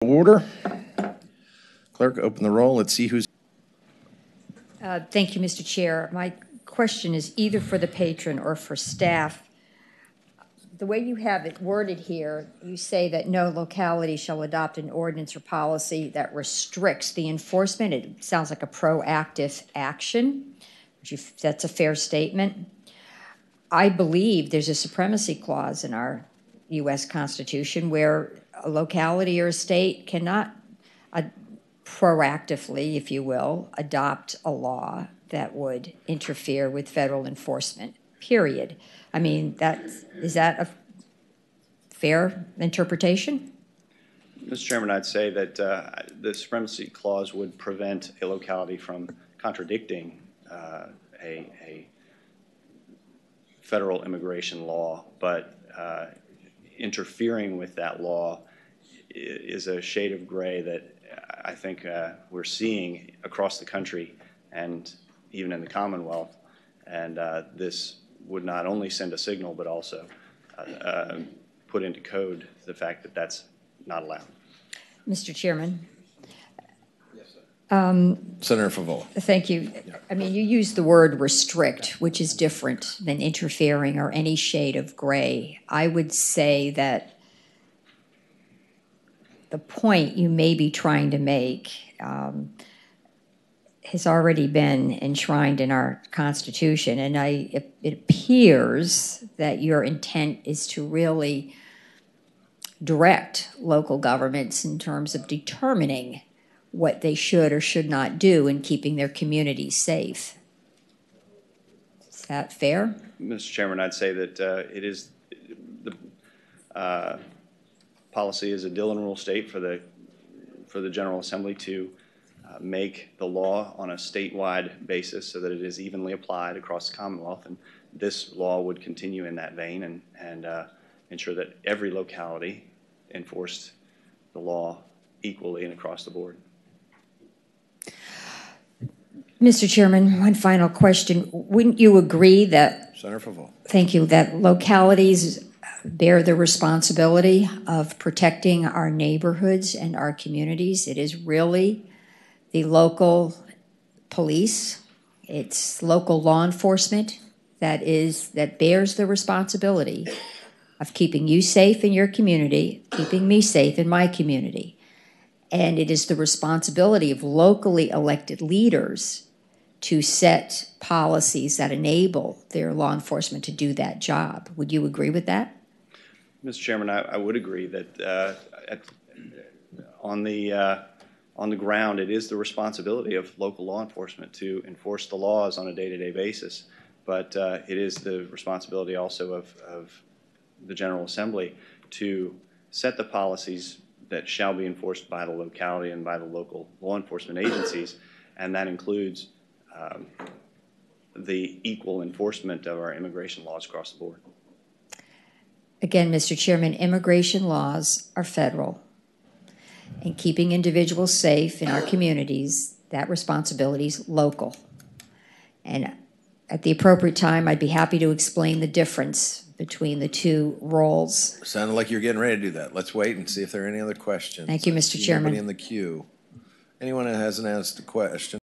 Order. Clerk, open the roll. Let's see who's. Thank you, Mr. Chair. My question is either for the patron or for staff. The way you have it worded here, you say that no locality shall adopt an ordinance or policy that restricts the enforcement. It sounds like a proactive action. That's a fair statement. I believe there's a supremacy clause in our U.S. Constitution where a locality or a state cannot proactively, if you will, adopt a law that would interfere with federal enforcement, period. I mean, is that a fair interpretation? Mr. Chairman, I'd say that the supremacy clause would prevent a locality from contradicting a federal immigration law, but interfering with that law is a shade of gray that I think we're seeing across the country and even in the Commonwealth. And this would not only send a signal, but also put into code the fact that that's not allowed. Mr. Chairman. Yes, sir. Senator Favola. Thank you. Yeah. I mean, you use the word restrict, which is different than interfering or any shade of gray. I would say that the point you may be trying to make has already been enshrined in our Constitution, and it appears that your intent is to really direct local governments in terms of determining what they should or should not do in keeping their communities safe. Is that fair? Mr. Chairman, I'd say that it is the policy is a Dillon rule state for the General Assembly to make the law on a statewide basis so that it is evenly applied across the Commonwealth, and this law would continue in that vein and ensure that every locality enforced the law equally and across the board. Mr. Chairman, one final question. Wouldn't you agree that, Senator Favola. Thank you, that localities bear the responsibility of protecting our neighborhoods and our communities? It is really the local police, it's local law enforcement that bears the responsibility of keeping you safe in your community, keeping me safe in my community. And it is the responsibility of locally elected leaders to set policies that enable their law enforcement to do that job. Would you agree with that? Mr. Chairman, I would agree that on the ground, it is the responsibility of local law enforcement to enforce the laws on a day-to-day basis, but it is the responsibility also of the General Assembly to set the policies that shall be enforced by the locality and by the local law enforcement agencies, and that includes the equal enforcement of our immigration laws across the board. Again, Mr. Chairman, immigration laws are federal, and keeping individuals safe in our communities, that responsibility is local. And at the appropriate time, I'd be happy to explain the difference between the two roles. Sounded like you're getting ready to do that. Let's wait and see if there are any other questions. Thank you, Mr. Chairman. Anybody in the queue? Anyone that hasn't asked a question?